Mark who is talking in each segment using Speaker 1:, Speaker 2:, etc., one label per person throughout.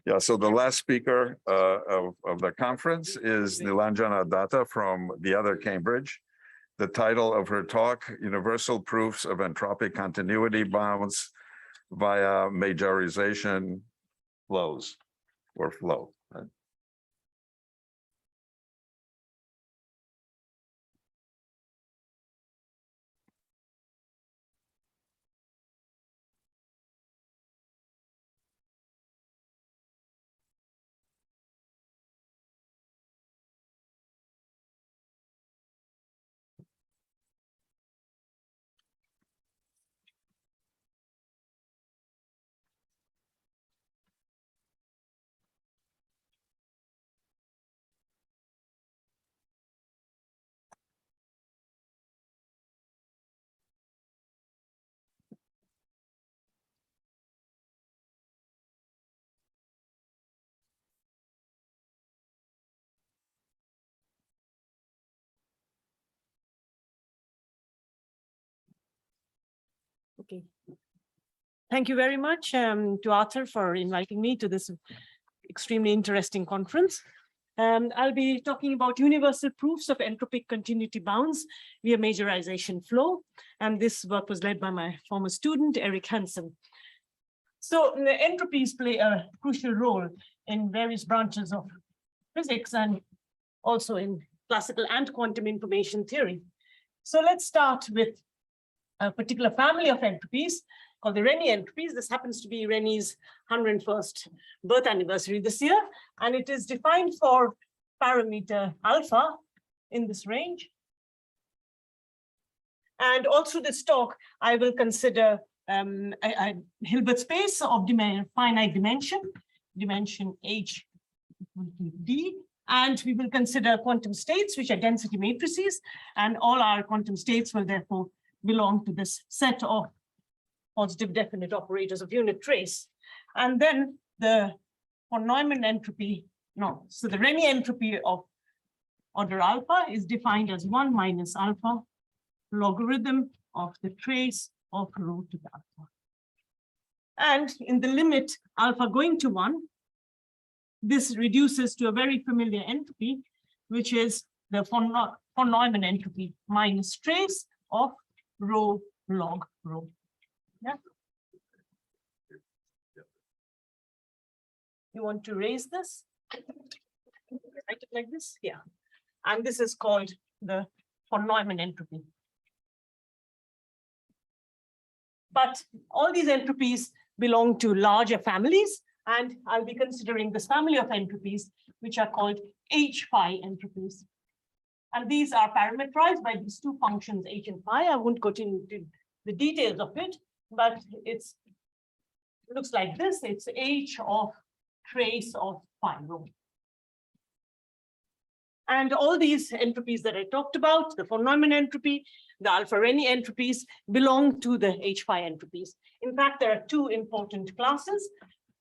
Speaker 1: Yeah, so the last speaker of the conference is Nilanjana Datta from the other Cambridge. The title of her talk, Universal Proofs of Entropic Continuity Bounds via Majorization Flows or Flow. Right?
Speaker 2: Okay. Thank you very much to Arthur for inviting me to this extremely interesting conference. I'll be talking about universal proofs of entropic continuity bounds via majorization flow. And this work was led by my former student, Eric Hanson. So the entropies play a crucial role in various branches of physics and also in classical and quantum information theory. So let's start with a particular family of entropies called the Renyi entropies. This happens to be Renyi's 101st birth anniversary this year, and it is defined for parameter alpha in this range. And all through this talk, I will consider a Hilbert space of finite dimension h equal to d, and we will consider quantum states, which are density matrices, and all our quantum states will therefore belong to this set of positive definite operators of unit trace. And then the von Neumann entropy, so the Renyi entropy of order alpha is defined as 1 minus alpha logarithm of the trace of rho to the alpha. And in the limit alpha going to 1, this reduces to a very familiar entropy, which is the von Neumann entropy minus trace of rho log rho. Yeah. You want to raise this? Write it like this? Yeah. And this is called the von Neumann entropy. But all these entropies belong to larger families, and I'll be considering this family of entropies, which are called H-phi entropies. And these are parameterized by these two functions, H and phi. I won't go into the details of it, but it looks like this. It's H of trace of phi rho. And all these entropies that I talked about, the von Neumann entropy, the alpha-Rényi entropies, belong to the H-phi entropies. In fact, there are two important classes.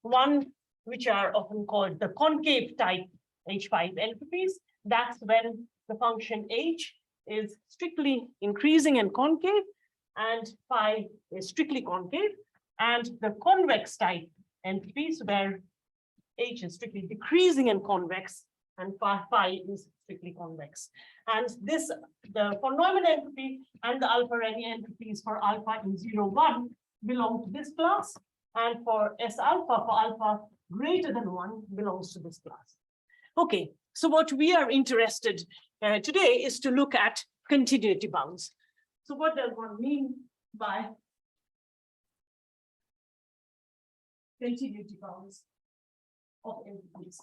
Speaker 2: One, which are often called the concave type H-phi entropies. That's when the function H is strictly increasing and concave, and phi is strictly concave. And the convex type entropies, where H is strictly decreasing and convex, and phi is strictly convex. And this, the von Neumann entropy and the alpha-Rényi entropies for alpha in 0, 1 belong to this class. And for S alpha, for alpha greater than 1, belongs to this class. Okay, so what we are interested today is to look at continuity bounds. So what does one mean by continuity bounds of entropies?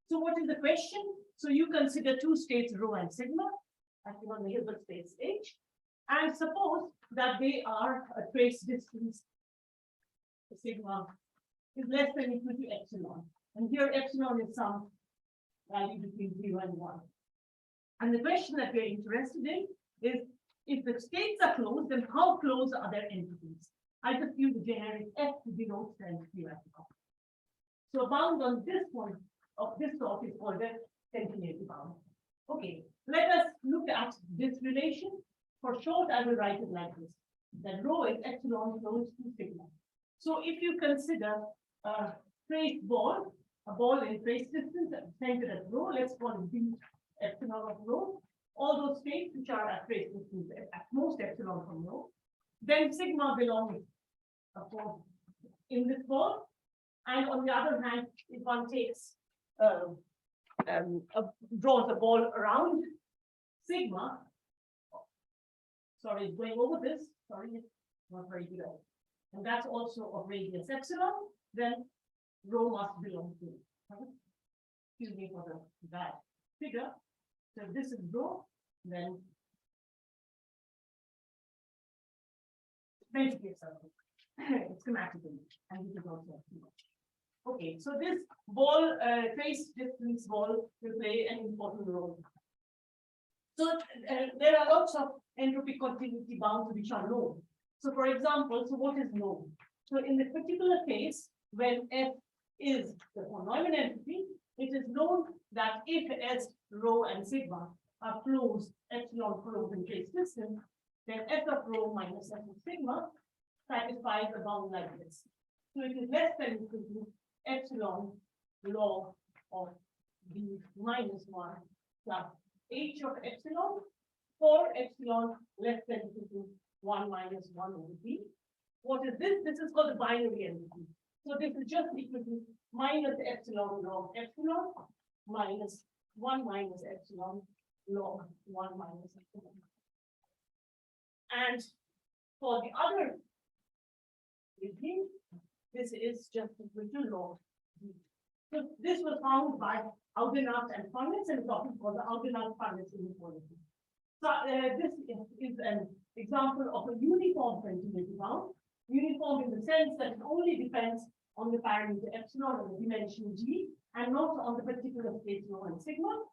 Speaker 2: So what is the question? So you consider two states, rho and sigma, acting on the Hilbert space H, and suppose that they are a trace distance, sigma is less than or equal to epsilon. And here epsilon is some value between 0 and 1. And the question that we're interested in is, if the states are closed, then how close are their entropies? I just use the generic F to denote the entropy reciprocal. So a bound on this point of this sort is called a continuity bound. Okay, let us look at this relation. For short, I will write it like this: that rho is epsilon close to sigma. So if you consider trace ball, a ball in trace distance centered at rho. Let's call it d epsilon of rho. All those states which are at trace distance at most epsilon from rho. Then sigma belongs, of course, in this ball. And on the other hand, if one takes draws a ball around sigma, sorry, going over this, sorry, not very good. And that's also of radius epsilon, then rho must belong to, excuse me for the bad figure. So this is rho, then entropy it's schematically, and this is also okay. So this ball, trace distance ball, will play an important role. So there are lots of entropy continuity bounds which are known. So for example, so what is known? So in the particular case, when F is the von Neumann entropy, it is known that if S, rho, and sigma are closed, epsilon closed in trace distance, then F of rho minus F of sigma satisfies a bound like this. So it is less than equal to epsilon log of b minus 1 plus h of epsilon, for epsilon less than equal to 1 minus 1 over b. What is this? This is called the binary entropy. So this is just equal to minus epsilon log epsilon minus 1 minus epsilon log 1 minus epsilon. And for the other regime, this is just equal to log b. So this was found by Augenaert and Farnitz, and it's often called the Augenaert-Farnitz inequality. So this is an example of a uniform continuity bound. Uniform in the sense that it only depends on the parameter epsilon and the dimension g, and not on the particular state rho and sigma.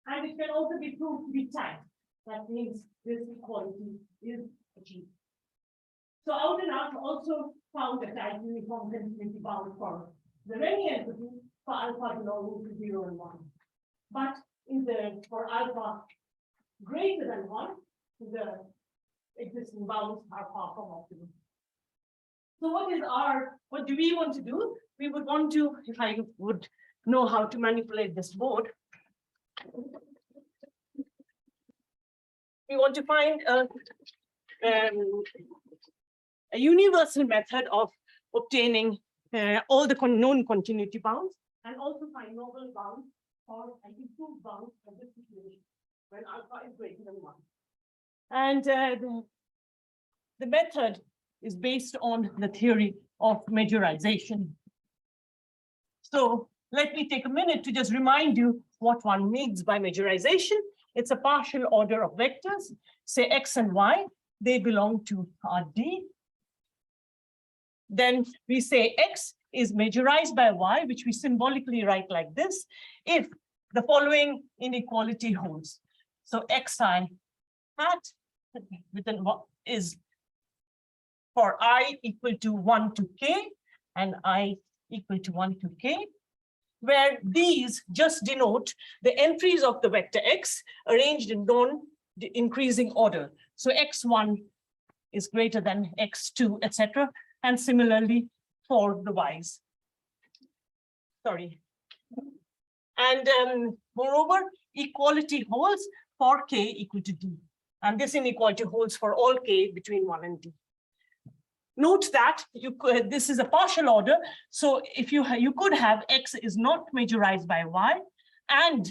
Speaker 2: And it can also be proved to be tight. That means this equality is achieved. So Augenaert also found a tight uniform continuity bound for the Renyi entropy for alpha belonging to 0 and 1. But for alpha greater than 1, the existing bounds are far from optimal. So what do we want to do? We would want to, if I would know how to manipulate this board, we want to find a universal method of obtaining all the known continuity bounds, and also find novel bounds or an improved bounds for this situation when alpha is greater than 1. And the method is based on the theory of majorization. So let me take a minute to just remind you what one means by majorization. It's a partial order of vectors, say x and y, they belong to Rd. Then we say x is majorized by y, which we symbolically write like this, if the following inequality holds. So xi hat is for I equal to 1 to k and I equal to 1 to k, where these just denote the entries of the vector x arranged in non-increasing order. So x1 is greater than x2, etc. And similarly for the y's. Sorry. And moreover, equality holds for k equal to d. And this inequality holds for all k between 1 and d. Note that this is a partial order. So if you could have x is not majorized by y and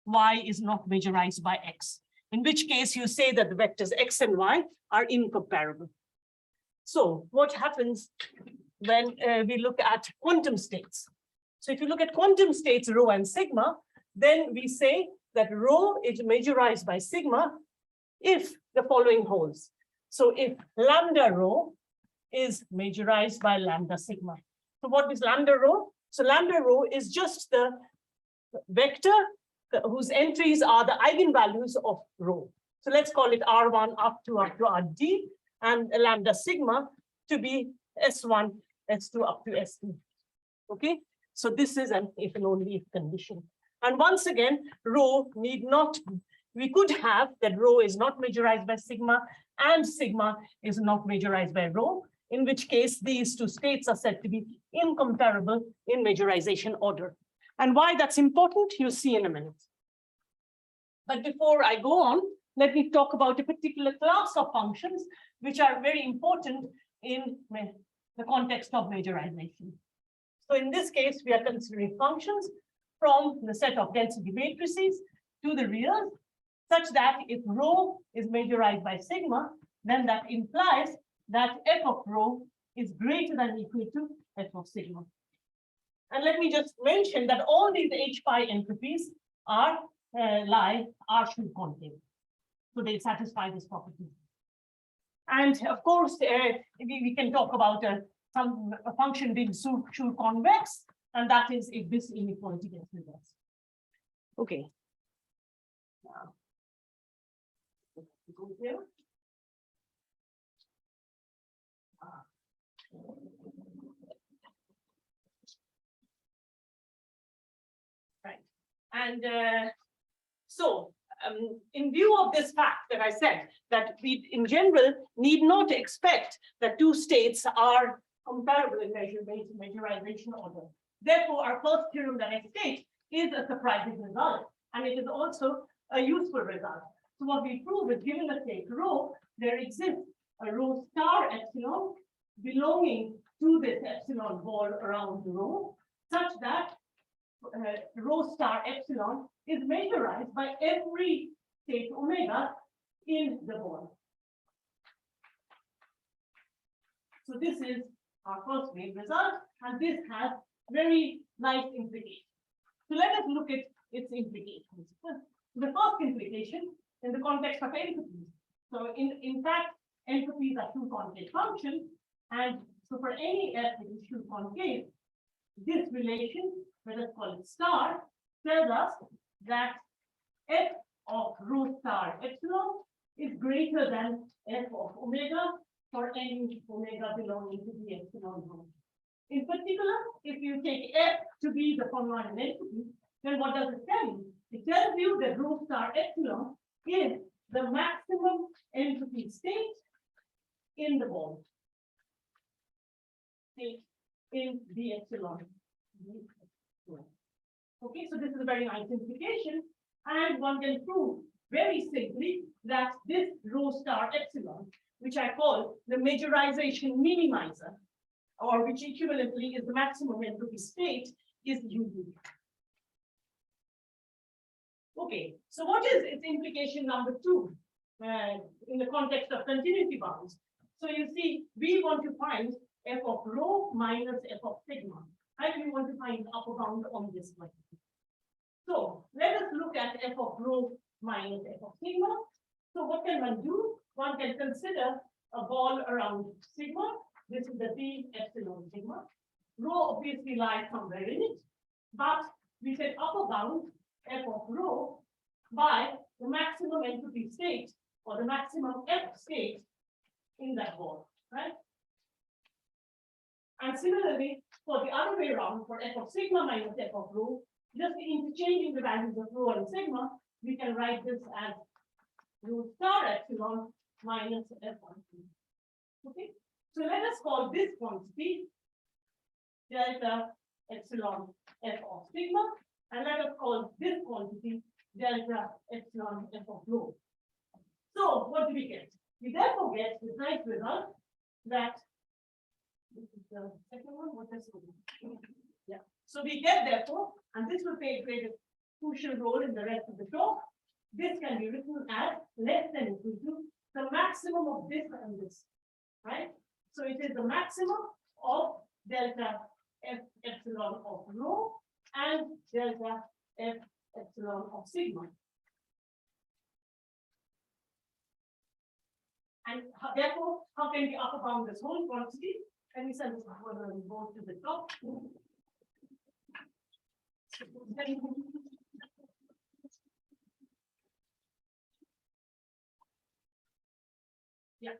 Speaker 2: y is not majorized by x, in which case you say that the vectors x and y are incomparable. So what happens when we look at quantum states? So if you look at quantum states, rho and sigma, then we say that rho is majorized by sigma if the following holds. So if lambda rho is majorized by lambda sigma. So what is lambda rho? So lambda rho is just the vector whose entries are the eigenvalues of rho. So let's call it R1 up to Rd, and lambda sigma to be S1, S2 up to S2. Okay, so this is an if and only if condition. And once again, rho need not, we could have that rho is not majorized by sigma and sigma is not majorized by rho, in which case these two states are said to be incomparable in majorization order. And why that's important, you'll see in a minute. But before I go on, let me talk about a particular class of functions which are very important in the context of majorization. So in this case, we are considering functions from the set of density matrices to the reals, such that if rho is majorized by sigma, then that implies that f of rho is greater than or equal to f of sigma. And let me just mention that all these H pi entropies are R-Schur concave. So they satisfy this property. And of course, we can talk about a function being Schur convex, and that is if this inequality gets reversed. Okay. Now, go here. Right. And in view of this fact that I said that we in general need not expect that two states are comparable in majorization order. Therefore, our first theorem that I state is a surprising result, and it is also a useful result. So what we prove is, given a state rho, there exists a rho star epsilon belonging to this epsilon ball around the rho, such that rho star epsilon is majorized by every state omega in the ball. So this is our first wave result, and this has very nice implications. So let us look at its implications. The first implication in the context of entropies. So in fact, entropies are two concave functions, and so for any f that is Schur concave, this relation, let us call it star, tells us that f of rho star epsilon is greater than f of omega for any omega belonging to the epsilon rho. In particular, if you take f to be the von Neumann entropy, then what does it tell you? It tells you that rho star epsilon is the maximum entropy state in the ball. In the epsilon. Okay, so this is a very nice implication, and one can prove very simply that this rho star epsilon, which I call the majorization minimizer, or which equivalently is the maximum entropy state, is unique. Okay, so what is its implication number two in the context of continuity bounds? So you see, we want to find f of rho minus f of sigma, and we want to find the upper bound on this one. So let us look at f of rho minus f of sigma. So what can one do? One can consider a ball around sigma. This is the d epsilon sigma. Rho obviously lies somewhere in it, but we set upper bound f of rho by the maximum entropy state, or the maximum f state in that ball, right? And similarly, for the other way around, for f of sigma minus f of rho, just interchanging the values of rho and sigma, we can write this as rho star epsilon minus f of sigma. Okay, so let us call this quantity delta epsilon f of sigma, and let us call this quantity delta epsilon f of rho. So what do we get? We therefore get this nice result that this is the second one. What is this? Yeah. So we get therefore, and this will play a crucial role in the rest of the talk. This can be written as less than equal to the maximum of this and this, right? So it is the maximum of delta f epsilon of rho and delta f epsilon of sigma. And therefore, how can we upper bound this whole quantity? Can we send this both to the top? Yeah.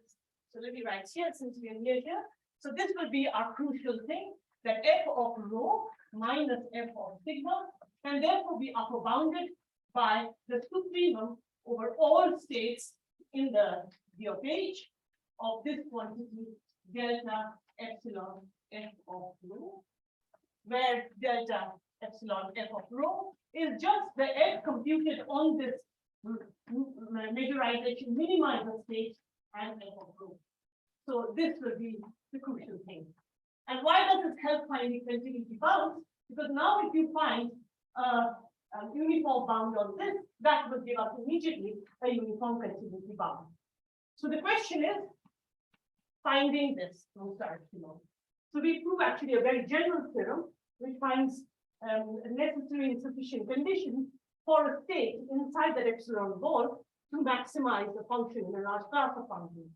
Speaker 2: So let me write here, since we are near here. So this will be our crucial thing, that f of rho minus f of sigma can therefore be upper bounded by the supremum over all states in the of H of this quantity delta epsilon F of rho, where delta epsilon F of rho is just the F computed on this majorization minimizer state and F of rho. So this will be the crucial thing. And why does this help finding continuity bounds? Because now if you find a uniform bound on this, that will give us immediately a uniform continuity bound. So the question is finding this rho star epsilon. So we prove actually a very general theorem which finds necessary and sufficient conditions for a state inside that epsilon-ball to maximize the function in a large class of functions.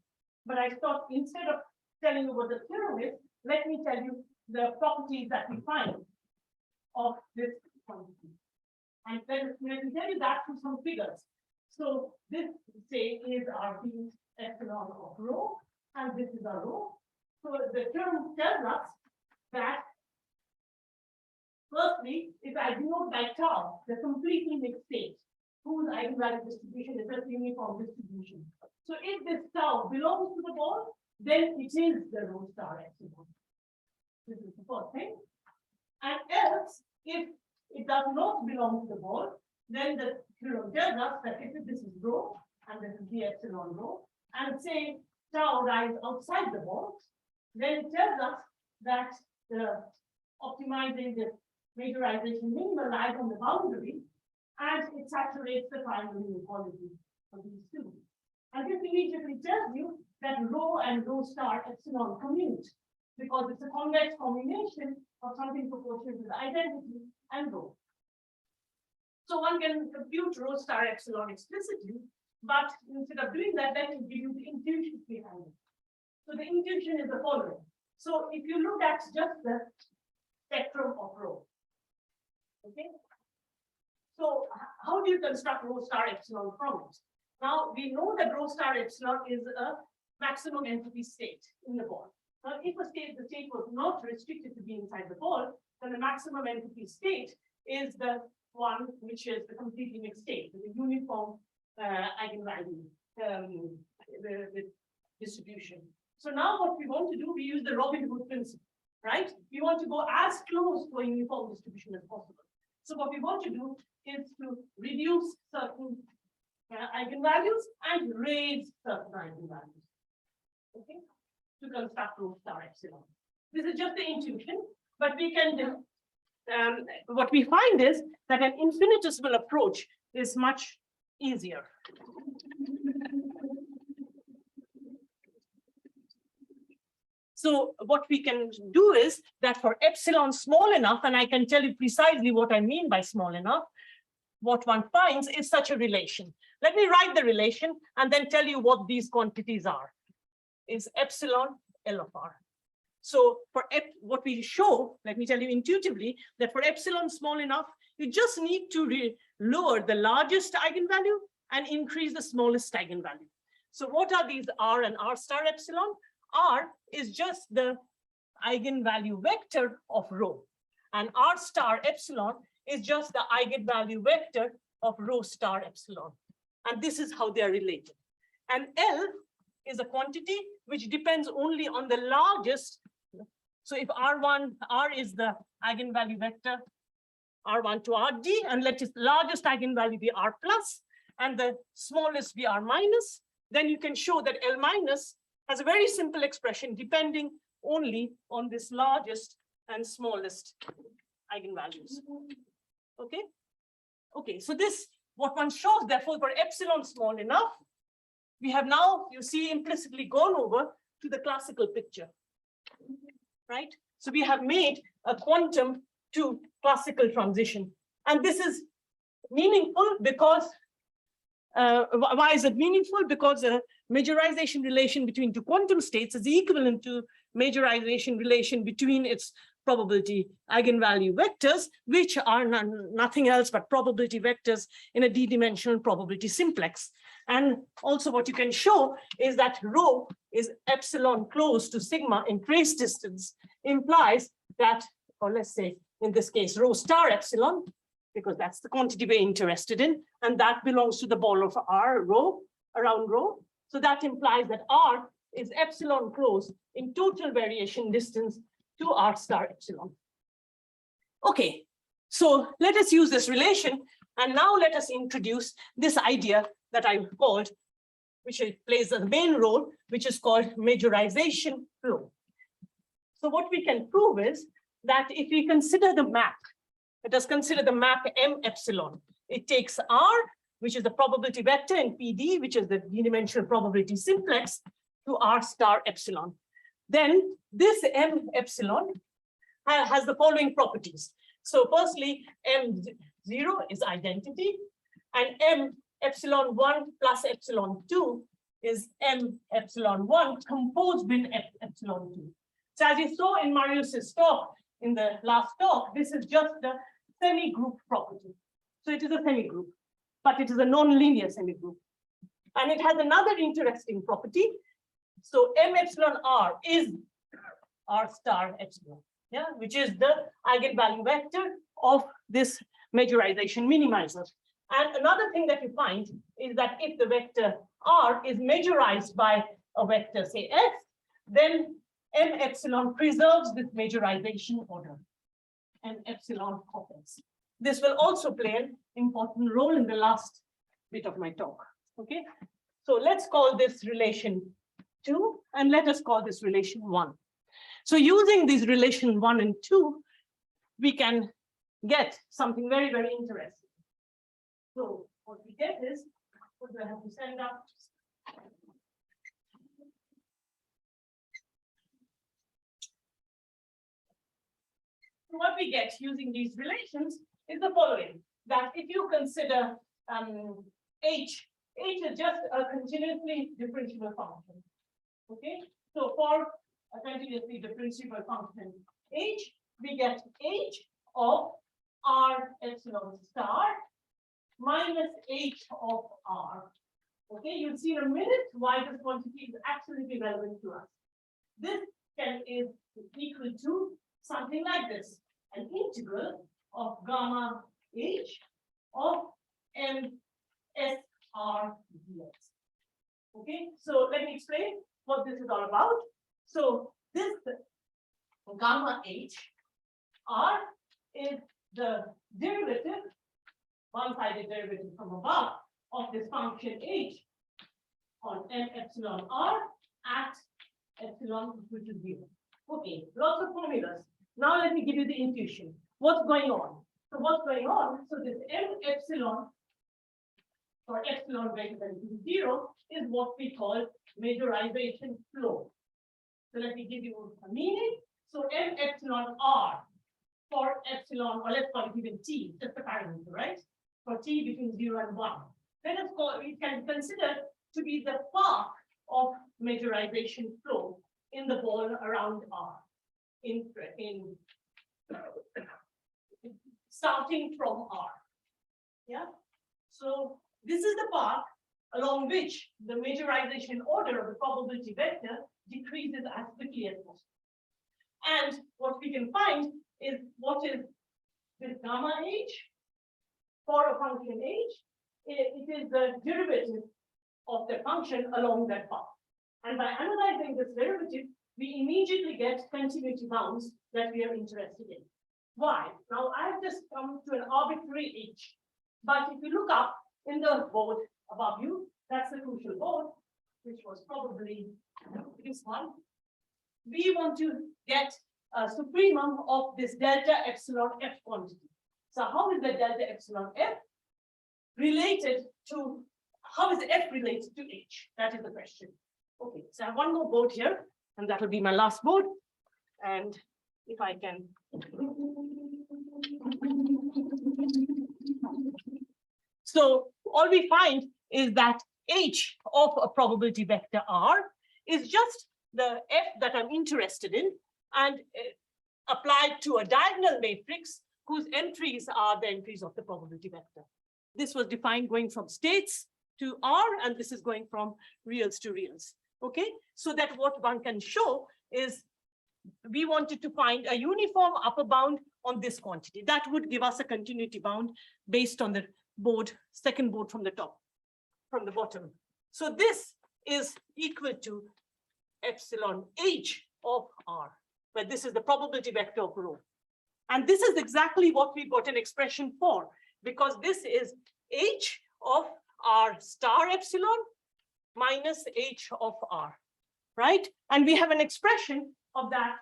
Speaker 2: But I thought instead of telling you what the theorem is, let me tell you the properties that we find of this quantity. And then let me tell you that through some figures. So this, say, is our field epsilon of rho, and this is our rho. So the term tells us that, firstly, if I denote by tau the completely mixed state, whose eigenvalue distribution is a uniform distribution. So if this tau belongs to the ball, then it is the rho star epsilon. This is the first thing. And else, if it does not belong to the ball, then the theorem tells us that if this is rho, and this is the epsilon rho, and say tau lies outside the ball, then it tells us that optimizing the majorization minimum lies on the boundary, and it saturates the final inequality of these two. And this immediately tells you that rho and rho star epsilon commute, because it's a convex combination of something proportional to the identity and rho. So one can compute rho star epsilon explicitly, but instead of doing that, let me give you the intuition behind it. So the intuition is the following. So if you look at just the spectrum of rho, okay? So how do you construct rho star epsilon from it? Now we know that rho star epsilon is a maximum entropy state in the ball. Now, if the state was not restricted to be inside the ball, then the maximum entropy state is the one which is the completely mixed state, the uniform eigenvalue the distribution. So now what we want to do, we use the Robin Hood principle, right? We want to go as close to a uniform distribution as possible. So what we want to do is to reduce certain eigenvalues and raise certain eigenvalues, okay, to construct rho star epsilon. This is just the intuition, but we can, what we find is that an infinitesimal approach is much easier. So what we can do is that for epsilon small enough, and I can tell you precisely what I mean by small enough, what one finds is such a relation. Let me write the relation and then tell you what these quantities are. Is epsilon L of R. So for what we show, let me tell you intuitively, that for epsilon small enough, you just need to lower the largest eigenvalue and increase the smallest eigenvalue. So what are these R and R star epsilon? R is just the eigenvalue vector of rho, and R star epsilon is just the eigenvalue vector of rho star epsilon. And this is how they are related. And L is a quantity which depends only on the largest. So if R is the eigenvalue vector, R1 to Rd, and let its largest eigenvalue be R plus, and the smallest be R minus, then you can show that L minus has a very simple expression depending only on this largest and smallest eigenvalues. Okay. Okay, so this, what one shows, therefore, for epsilon small enough, we have now, you see, implicitly gone over to the classical picture, right? So we have made a quantum to classical transition. And this is meaningful because, why is it meaningful? Because a majorization relation between two quantum states is equivalent to majorization relation between its probability eigenvalue vectors, which are nothing else but probability vectors in a d-dimensional probability simplex. And also what you can show is that rho is epsilon close to sigma in trace distance implies that, or let's say in this case, rho star epsilon, because that's the quantity we're interested in, and that belongs to the ball of R rho, around rho. So that implies that R is epsilon close in total variation distance to R star epsilon. Okay, so let us use this relation. And now let us introduce this idea that I called, which plays the main role, which is called majorization flow. So what we can prove is that if we consider the map, let us consider the map M epsilon. It takes R, which is the probability vector, and PD, which is the d-dimensional probability simplex, to R star epsilon. Then this M epsilon has the following properties. So firstly, M0 is identity, and M epsilon 1 plus epsilon 2 is M epsilon 1 composed with epsilon 2. So as you saw in Marius's talk, in the last talk, this is just the semi-group property. So it is a semi-group, but it is a non-linear semi-group. And it has another interesting property. So M epsilon R is R star epsilon, yeah, which is the eigenvalue vector of this majorization minimizer. And another thing that you find is that if the vector R is majorized by a vector, say X, then M epsilon preserves this majorization order, M epsilon of X. This will also play an important role in the last bit of my talk. Okay, so let's call this relation 2, and let us call this relation 1. So using these relation 1 and 2, we can get something very, very interesting. So what we get is, what do I have to send up? So what we get using these relations is the following, that if you consider H is just a continuously differentiable function. Okay, so for a continuously differentiable function H, we get H of R epsilon star minus H of R. Okay, you'll see in a minute why this quantity is absolutely relevant to us. This is equal to something like this, an integral of gamma H of M S R dx. Okay, so let me explain what this is all about. So this gamma H R is the derivative, one-sided derivative from above of this function H on M epsilon R at epsilon equal to 0. Okay, lots of formulas. Now let me give you the intuition. What's going on? So what's going on? So this M epsilon for epsilon greater than 0 is what we call majorization flow. So let me give you a meaning. So M epsilon R for epsilon, or let's call it even T, just a parameter, right? For T between 0 and 1. Then of course we can consider to be the path of majorization flow in the ball around R. Starting from R. Yeah. So this is the path along which the majorization order of the probability vector decreases as quickly as possible. And what we can find is what is this gamma H for a function H. It is the derivative of the function along that path. And by analyzing this derivative, we immediately get continuity bounds that we are interested in. Why? Now I have just come to an arbitrary H, but if you look up in the board above you, that's the crucial board, which was probably this one. We want to get a supremum of this delta epsilon F quantity. So how is the delta epsilon F related to, how is F related to H? That is the question. Okay, so I have one more board here, and that will be my last board. And if I can. So all we find is that H of a probability vector R is just the F that I'm interested in, and applied to a diagonal matrix whose entries are the entries of the probability vector. This was defined going from states to R, and this is going from reals to reals. Okay, so that what one can show is we wanted to find a uniform upper bound on this quantity. That would give us a continuity bound based on the board, second board from the top, from the bottom. So this is equal to epsilon H of R. where this is the probability vector of rho. And this is exactly what we got an expression for, because this is H of R star epsilon minus H of R, right? And we have an expression of that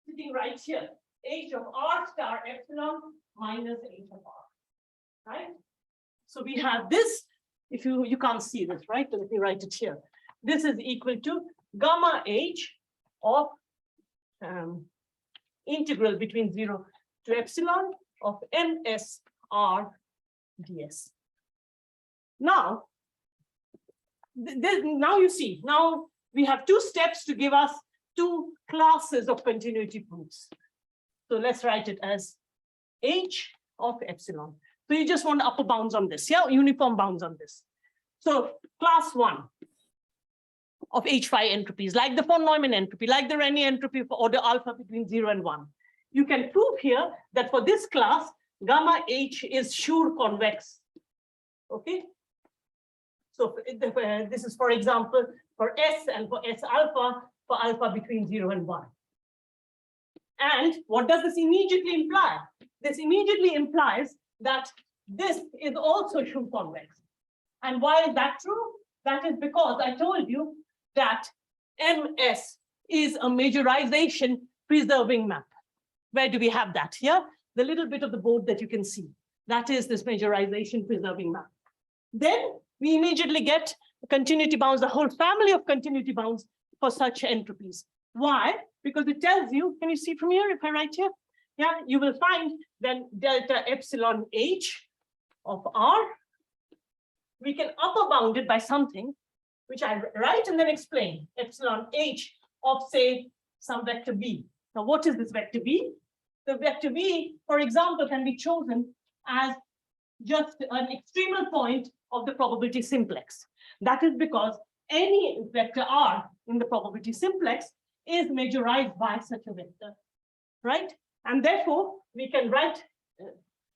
Speaker 2: sitting right here, H of R star epsilon minus H of R, right? So we have this, if you can't see this, right? Let me write it here. This is equal to gamma H of integral between 0 to epsilon of ms r ds. Now, now you see, now we have two steps to give us two classes of continuity proofs. So let's write it as H of epsilon. So you just want upper bounds on this, yeah, uniform bounds on this. So class 1 of H phi entropies, like the von Neumann entropy, like the Renyi entropy for order alpha between 0 and 1. You can prove here that for this class, gamma H is sure convex. Okay. So this is, for example, for S and for S alpha, for alpha between 0 and 1. And what does this immediately imply? This immediately implies that this is also sure convex. And why is that true? That is because I told you that MS is a majorization preserving map. Where do we have that? Here, the little bit of the board that you can see. That is this majorization preserving map. Then we immediately get continuity bounds, the whole family of continuity bounds for such entropies. Why? Because it tells you, can you see from here if I write here? Yeah, you will find then delta epsilon H of R. We can upper bound it by something, which I write and then explain. Epsilon H of, say, some vector B. Now, what is this vector B? The vector B, for example, can be chosen as just an extremal point of the probability simplex. That is because any vector R in the probability simplex is majorized by such a vector, right? And therefore, we can write,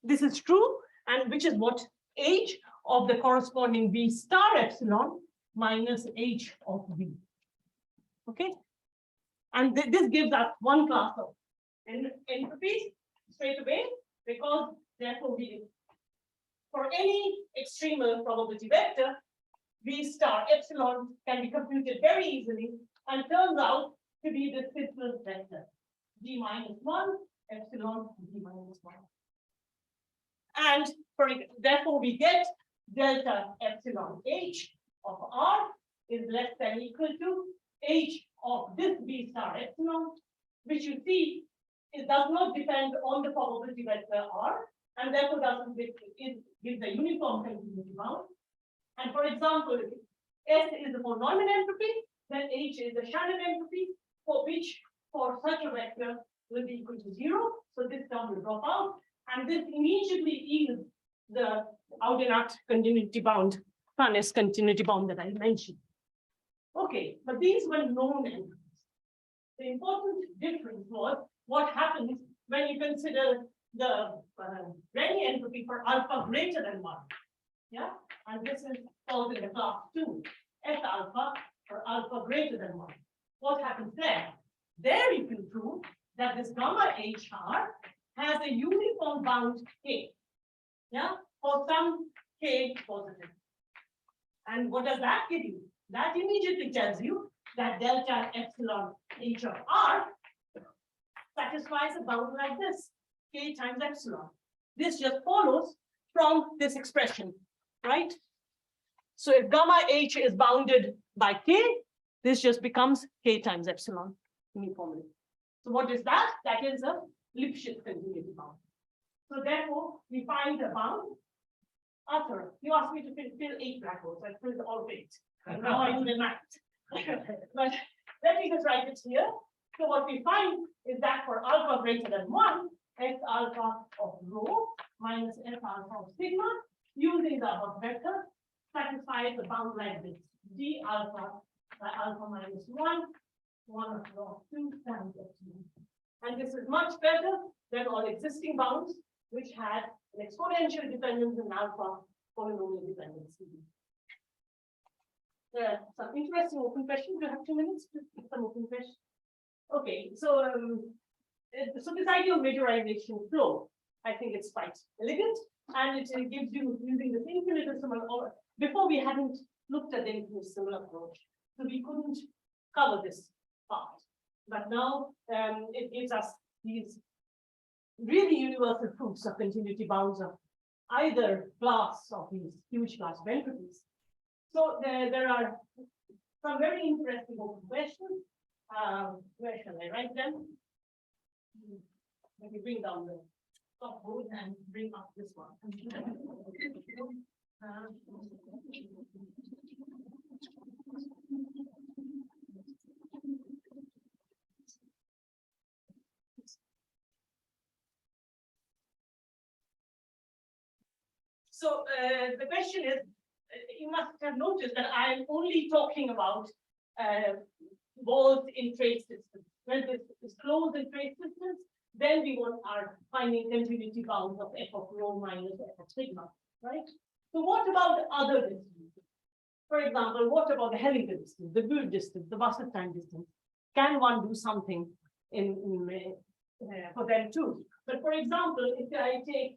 Speaker 2: this is true, and which is what H of the corresponding B star epsilon minus H of B. Okay. And this gives us one class of entropies straight away, because therefore for any extremal probability vector, V star epsilon can be computed very easily and turns out to be the simplest vector, D minus 1, epsilon, D minus 1. And therefore we get delta epsilon H of R is less than equal to H of this B star epsilon, which you see it does not depend on the probability vector R, and therefore doesn't give the uniform continuity bound. And for example, if S is the von Neumann entropy, then H is the Shannon entropy, for which for such a vector will be equal to 0. So this term will drop out, and this immediately is the Audenat continuity bound, Farnes continuity bound that I mentioned. Okay, but these were known entropes. The important difference was what happens when you consider the Renyi entropy for alpha greater than 1. Yeah, and this is called in the class 2, S alpha for alpha greater than 1. What happens there? There you can prove that this gamma HR has a uniform bound K. Yeah, for some K positive. And what does that give you? That immediately tells you that delta epsilon H of R satisfies a bound like this, K times epsilon. This just follows from this expression, right? So if gamma H is bounded by K, this just becomes K times epsilon uniformly. So what is that? That is a Lipschitz continuity bound. So therefore, we find the bound. Arthur, you asked me to fill 8 black holes. I filled all 8. Now I do the math. But let me just write it here. So what we find is that for alpha greater than 1, S alpha of rho minus S alpha of sigma, using the above vector, satisfies the bound like this. D alpha by alpha minus 1 of rho of 2 times epsilon. And this is much better than all existing bounds, which had an exponential dependence in alpha, polynomial dependency. Some interesting open questions. Do you have 2 minutes to some open questions? Okay, so so this idea of majorization flow, I think it's quite elegant, and it gives you using this infinitesimal, or before we hadn't looked at the infinitesimal approach, so we couldn't cover this part. But now it gives us these really universal proofs of continuity bounds of either class of these huge class of entropies. So there are some very interesting open questions. Where shall I write them? Let me bring down the top board and bring up this one. So the question is, you must have noticed that I am only talking about balls in trace systems. When this is closed in trace systems, then we are finding continuity bounds of f of rho minus f of sigma, right? So what about other distances? For example, what about the Hellinger distance, the Buhr distance, the Wasserstein distance? Can one do something for them too? But for example, if I take,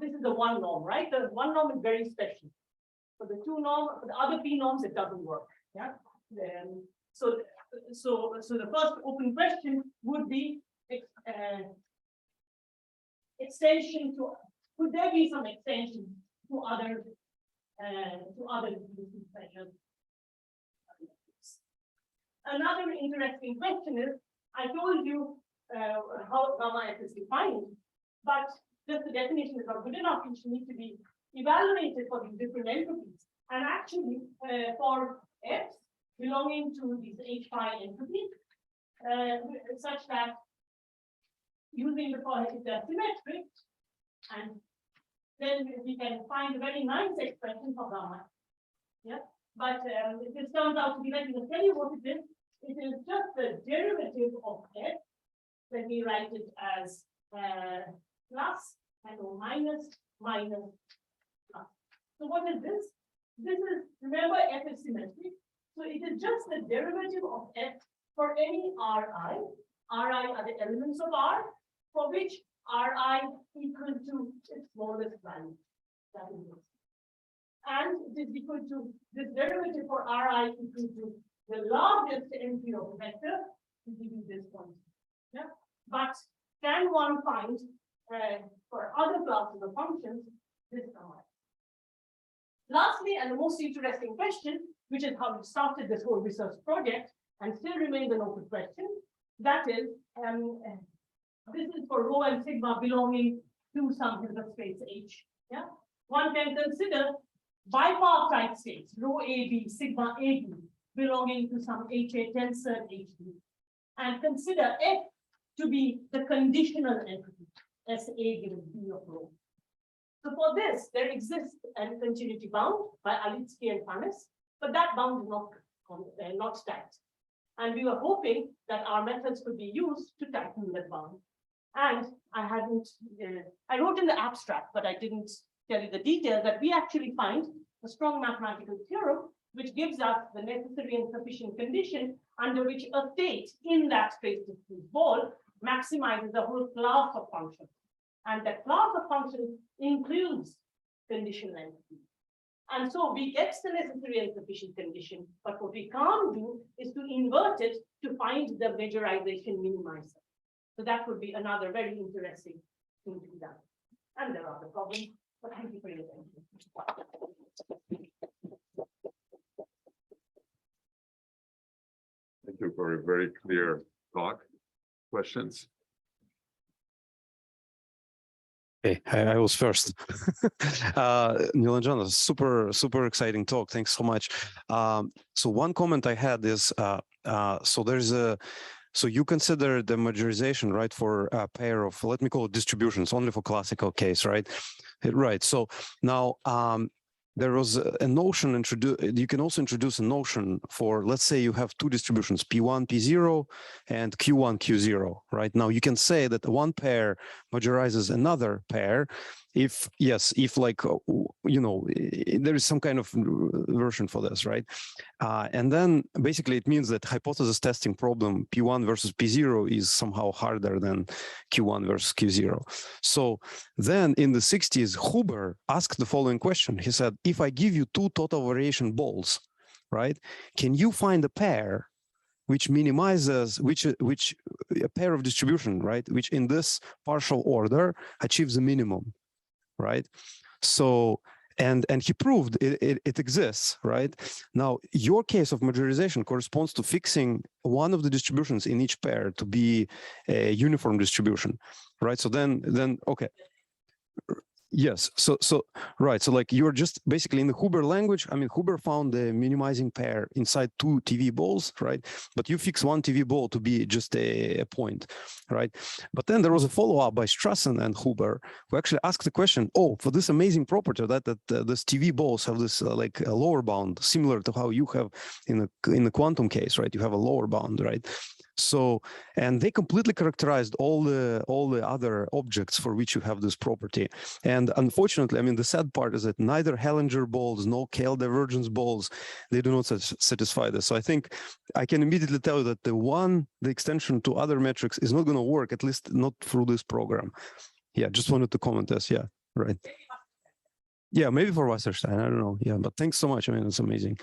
Speaker 2: this is the one norm, right? The one norm is very special. For the two norm, for the other p norms, it doesn't work. Yeah. So the first open question would be extension to, could there be some extension to other measures? Another interesting question is, I told you how gamma f is defined, but just the definition is not good enough. It should need to be evaluated for these different entropies. And actually, for f belonging to these H5 entropies, such that using the policy they're symmetric, and then we can find a very nice expression for gamma. Yeah, but this turns out to be, let me tell you what it is. It is just the derivative of f. Let me write it as plus and minus plus. So what is this? This is, remember, f is symmetric. So it is just the derivative of f for any Ri. Ri are the elements of R, for which Ri equal to its smallest value. That is this. And it is equal to this derivative for Ri equal to the largest entry of the vector, to give you this point. Yeah. But can one find for other classes of functions this number? Lastly, and the most interesting question, which is how we started this whole research project and still remains an open question, that is, this is for rho and sigma belonging to some Hilbert space H. Yeah, one can consider bipartite states, rho AB, sigma AB, belonging to some HA tensor HD, and consider F to be the conditional entropy, SA given B of rho. So for this, there exists a continuity bound by Alitsky and Panis, but that bound is not stacked. And we were hoping that our methods could be used to tighten that bound. And I wrote in the abstract, but I didn't tell you the details, that we actually find a strong mathematical theorem which gives us the necessary and sufficient condition under which a state in that space distance ball maximizes the whole class of functions. And that class of functions includes conditional entropy. And so we get the necessary and sufficient condition, but what we can't do is to invert it to find the majorization minimizer. So that would be another very interesting thing to be done. And there are other problems, but thank you for your attention.
Speaker 1: Thank you for a very clear talk. Questions?
Speaker 3: Hey, I was first. Nilanjana, super exciting talk. Thanks so much. So one comment I had is, so you consider the majorization, right, for a pair of, let me call it distributions, only for classical case, right? Right. So now, there was a notion introduced. You can also introduce a notion for, let's say you have two distributions, P1, P0, and Q1, Q0, right? Now you can say that one pair majorizes another pair if, yes, if like, you know, there is some kind of version for this, right? And then basically it means that hypothesis testing problem P1 versus P0 is somehow harder than Q1 versus Q0. So then in the 60s, Huber asked the following question. He said, if I give you two total variation balls, right, can you find a pair which minimizes, which a pair of distribution, right, which in this partial order achieves a minimum, right? So, and he proved it exists, right? Now, your case of majorization corresponds to fixing one of the distributions in each pair to be a uniform distribution, right? So then okay. Yes, so right, so like you're just basically in the Huber language, I mean, Huber found the minimizing pair inside two TV balls, right? But you fix one TV ball to be just a point, right? But then there was a follow-up by Strassen and Huber, who actually asked the question, oh, for this amazing property that this TV balls have this like a lower bound, similar to how you have in the quantum case, right? You have a lower bound, right? So, and they completely characterized all the other objects for which you have this property. And unfortunately, I mean, the sad part is that neither Hellinger balls, no Kale divergence balls, they do not satisfy this. So I think I can immediately tell you that the extension to other metrics is not going to work, at least not through this program. Yeah, just wanted to comment this. Yeah, right. Yeah, maybe for Wasserstein, I don't know. Yeah, but thanks so much. I mean, it's amazing.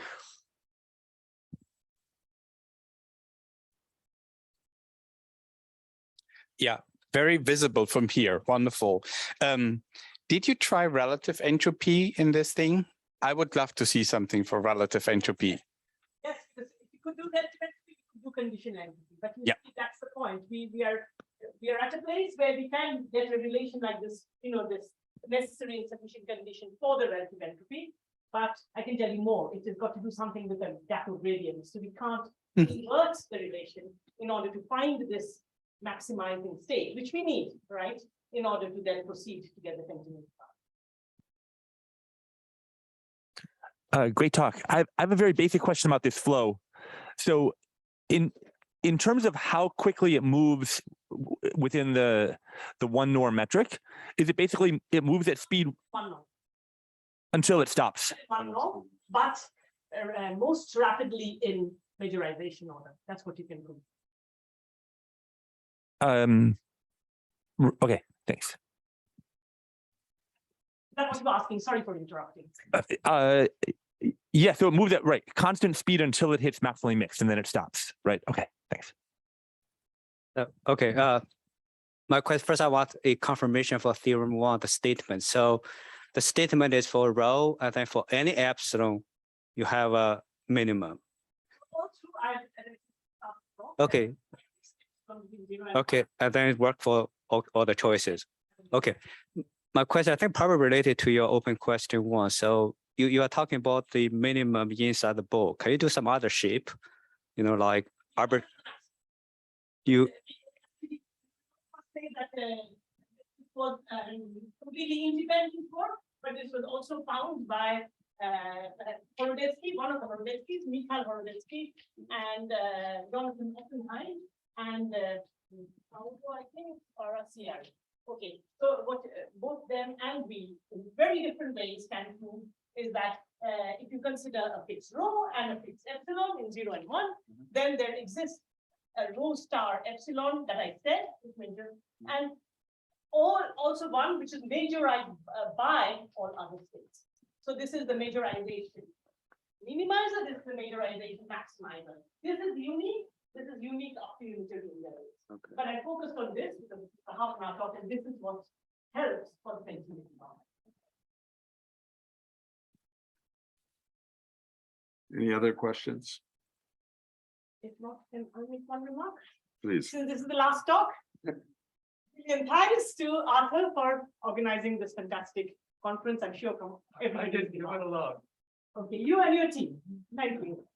Speaker 4: Yeah, very visible from here. Wonderful. Did you try relative entropy in this thing? I would love to see something for relative entropy.
Speaker 2: Yes, if you could do that, we could do conditional entropy. But
Speaker 4: yeah,
Speaker 2: that's the point. We are at a place where we can get a relation like this, you know, this necessary and sufficient condition for the relative entropy. But I can tell you more. It has got to do something with the Gateaux gradient. So we can't invert the relation in order to find this maximizing state, which we need, right, in order to then proceed to get the continuous path.
Speaker 5: Great talk. I have a very basic question about this flow. So in terms of how quickly it moves within the one norm metric, is it basically it moves at speed
Speaker 2: 1 norm
Speaker 5: until it stops?
Speaker 2: 1 norm, but most rapidly in majorization order. That's what you can prove.
Speaker 5: Okay, thanks.
Speaker 2: That was asking. Sorry for interrupting.
Speaker 5: Yeah, so it moves at right constant speed until it hits maximally mixed, and then it stops. Right. Okay. Thanks.
Speaker 6: Okay. My question first, I want a confirmation for theorem 1, the statement. So the statement is for rho, and then for any epsilon, you have a minimum. Okay. Okay, and then it worked for all the choices. Okay, my question, I think probably related to your open question 1. So you are talking about the minimum inside the ball. Can you do some other shape? You know, like Albert. You say that it
Speaker 2: was completely independent work, but this was also found by Horodetsky, one of the Horodetskys, Mikhail Horodetsky, and Jonathan Oppenheim, and I think RCR. Okay, so what both them and we, in very different ways, can prove is that if you consider a fixed rho and a fixed epsilon in 0 and 1, then there exists a rho star epsilon that I said is major, and also one which is majorized by all other states. So this is the majorization minimizer, this is the majorization maximizer. This is unique. This is unique up to Unitarian levels. Okay. But I focused on this because a half an hour talk, and this is what helps for the continuity bound.
Speaker 1: Any other questions?
Speaker 2: If not, then I'll make one remark.
Speaker 1: Please.
Speaker 2: Since this is the last talk, and thanks to Arthur for organizing this fantastic conference. I'm sure from everybody. I did give it a lot. Okay, you and your team. Thank you.